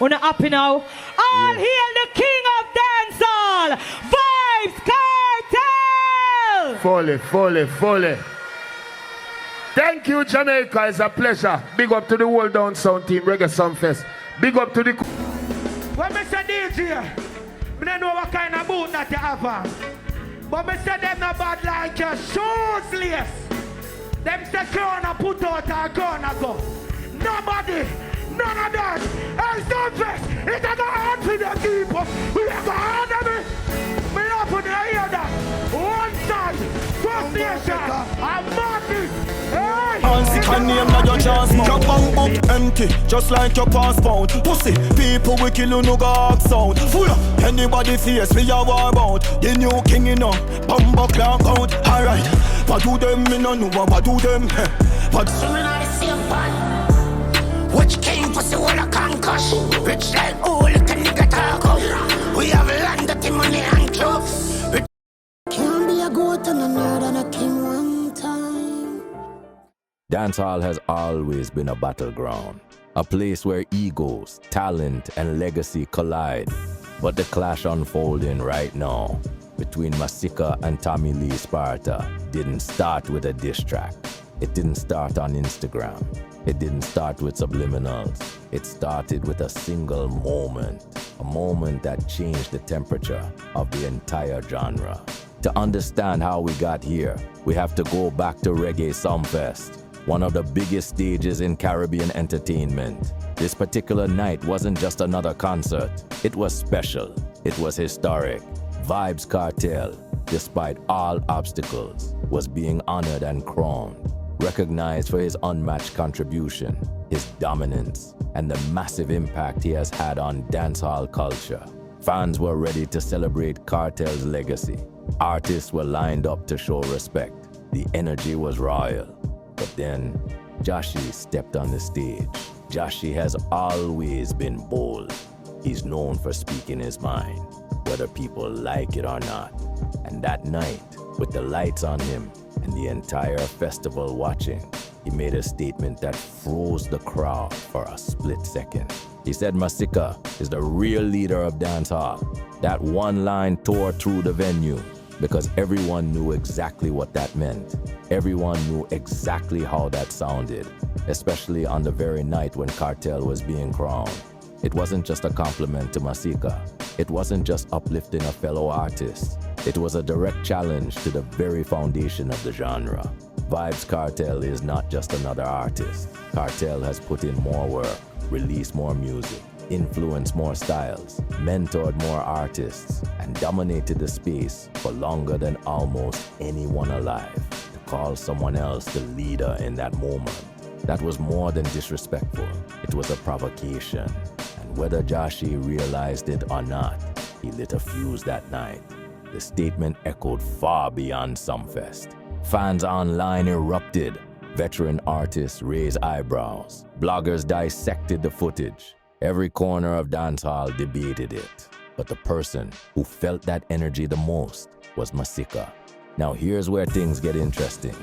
Wanna happy now? All hail the king of dancehall, Vibes Cartel! Fully. Thank you, Jamaica. It's a pleasure. Big up to the whole Down Sound team, Reggae Sunfest. Big up to the... When Mr. DJ, I don't know what kind of boot that you have on. But I said them not bad like your shoes lace. Them say gonna put out or gonna go. Nobody, none of that. Hey, Sunfest, it's a go hard for the people. We are going hard at me. We not put the ear that. One side, First Nation, and Martin. Hey! Masicka name na your chance. Your bank book empty, just like your passport. Pussy, people we kill you no go ask out. Full of anybody face we a war about. The new king you know, bumbo clock out. Alright, what do them me no know what do them? What? So we not the same pan. Which king pussy wanna concuss? Rich like all the nigga talk up. We have land that the money and drugs. Can't be a goat and a nerd and a king one time. Dancehall has always been a battleground, a place where egos, talent, and legacy collide. But the clash unfolding right now between Masika and Tommy Lee Sparta didn't start with a diss track. It didn't start on Instagram. It didn't start with subliminals. It started with a single moment, a moment that changed the temperature of the entire genre. To understand how we got here, we have to go back to Reggae Sunfest, one of the biggest stages in Caribbean entertainment. This particular night wasn't just another concert. It was special. It was historic. Vibes Cartel, despite all obstacles, was being honored and crowned, recognized for his unmatched contribution, his dominance, and the massive impact he has had on dancehall culture. Fans were ready to celebrate Cartel's legacy. Artists were lined up to show respect. The energy was royal. But then, Jahshii stepped on the stage. Jahshii has always been bold. He's known for speaking his mind, whether people like it or not. And that night, with the lights on him and the entire festival watching, he made a statement that froze the crowd for a split second. He said Masika is the real leader of dancehall. That one line tore through the venue because everyone knew exactly what that meant. Everyone knew exactly how that sounded, especially on the very night when Cartel was being crowned. It wasn't just a compliment to Masika. It wasn't just uplifting a fellow artist. It was a direct challenge to the very foundation of the genre. Vibes Cartel is not just another artist. Cartel has put in more work, released more music, influenced more styles, mentored more artists, and dominated the space for longer than almost anyone alive. To call someone else the leader in that moment, that was more than disrespectful. It was a provocation. And whether Jahshii realized it or not, he lit a fuse that night. The statement echoed far beyond Sunfest. Fans online erupted. Veteran artists raised eyebrows. Bloggers dissected the footage. Every corner of dancehall debated it. But the person who felt that energy the most was Masika. Now here's where things get interesting.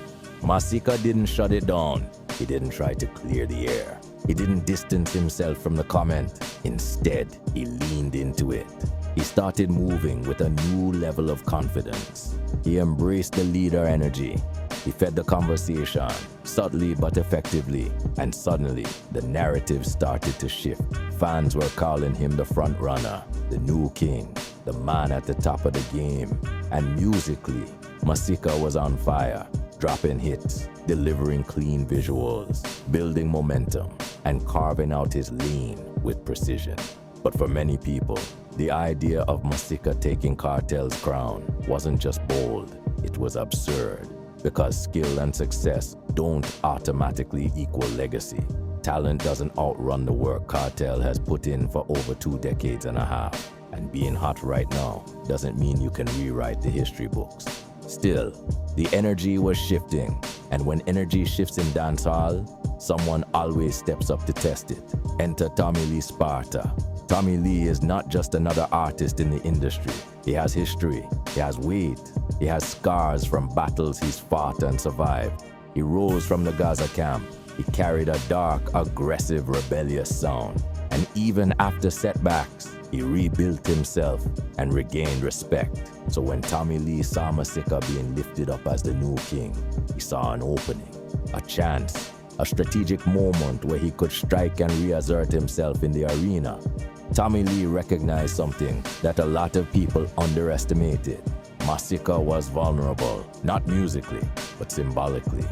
Masika didn't shut it down. He didn't try to clear the air. He didn't distance himself from the comment. Instead, he leaned into it. He started moving with a new level of confidence. He embraced the leader energy. He fed the conversation, subtly but effectively, and suddenly, the narrative started to shift. Fans were calling him the front runner, the new king, the man at the top of the game. And musically, Masika was on fire, dropping hits, delivering clean visuals, building momentum, and carving out his lane with precision. But for many people, the idea of Masika taking Cartel's crown wasn't just bold, it was absurd. Because skill and success don't automatically equal legacy. Talent doesn't outrun the work Cartel has put in for over 2 decades and a half. And being hot right now doesn't mean you can rewrite the history books. Still, the energy was shifting. And when energy shifts in dancehall, someone always steps up to test it. Enter Tommy Lee Sparta. Tommy Lee is not just another artist in the industry. He has history, he has weight, he has scars from battles he's fought and survived. He rose from the Gaza camp. He carried a dark, aggressive, rebellious sound. And even after setbacks, he rebuilt himself and regained respect. So when Tommy Lee saw Masika being lifted up as the new king, he saw an opening, a chance, a strategic moment where he could strike and reassert himself in the arena. Tommy Lee recognized something that a lot of people underestimated. Masika was vulnerable, not musically, but symbolically.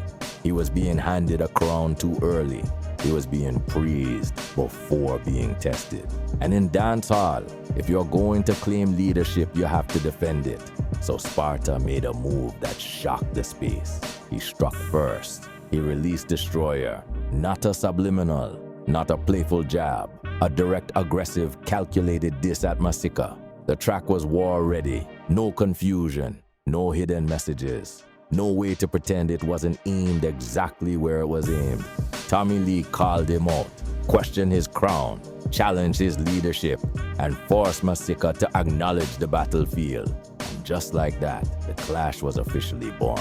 He was being handed a crown too early. He was being praised before being tested. And in dancehall, if you're going to claim leadership, you have to defend it. So Sparta made a move that shocked the space. He struck first. He released Destroyer, not a subliminal, not a playful jab, a direct, aggressive, calculated diss at Masika. The track was war ready, no confusion, no hidden messages, no way to pretend it wasn't aimed exactly where it was aimed. Tommy Lee called him out, questioned his crown, challenged his leadership, and forced Masika to acknowledge the battlefield. And just like that, the clash was officially born.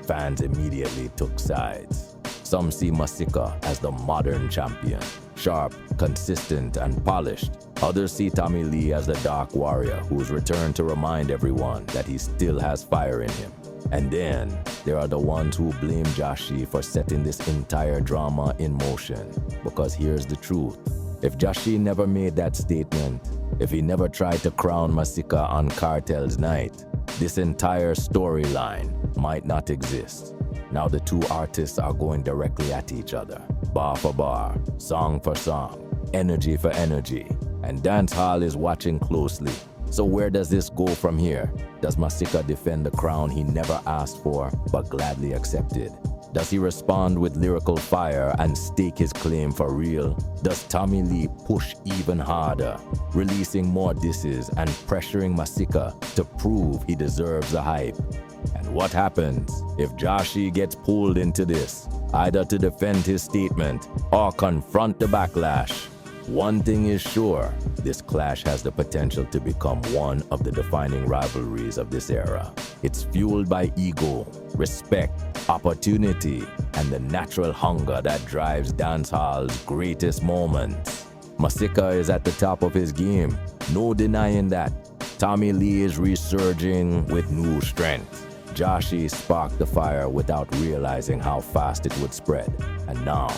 Fans immediately took sides. Some see Masika as the modern champion, sharp, consistent, and polished. Others see Tommy Lee as the dark warrior who's returned to remind everyone that he still has fire in him. And then, there are the ones who blame Jahshii for setting this entire drama in motion. Because here's the truth. If Jahshii never made that statement, if he never tried to crown Masika on Cartel's night, this entire storyline might not exist. Now the two artists are going directly at each other, bar for bar, song for song, energy for energy, and dancehall is watching closely. So where does this go from here? Does Masika defend the crown he never asked for but gladly accepted? Does he respond with lyrical fire and stake his claim for real? Does Tommy Lee push even harder, releasing more disses and pressuring Masika to prove he deserves the hype? And what happens if Jahshii gets pulled into this, either to defend his statement or confront the backlash? One thing is sure, this clash has the potential to become one of the defining rivalries of this era. It's fueled by ego, respect, opportunity, and the natural hunger that drives dancehall's greatest moments. Masika is at the top of his game, no denying that. Tommy Lee is resurging with new strength. Jahshii sparked the fire without realizing how fast it would spread. And now,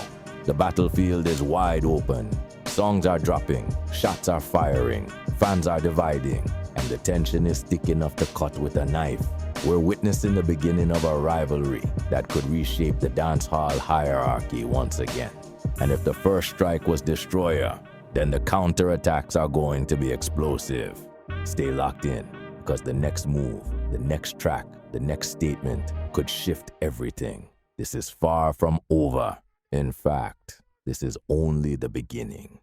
the battlefield is wide open. Songs are dropping, shots are firing, fans are dividing, and the tension is thick enough to cut with a knife. We're witnessing the beginning of a rivalry that could reshape the dancehall hierarchy once again. And if the first strike was Destroyer, then the counterattacks are going to be explosive. Stay locked in, because the next move, the next track, the next statement could shift everything. This is far from over. In fact, this is only the beginning.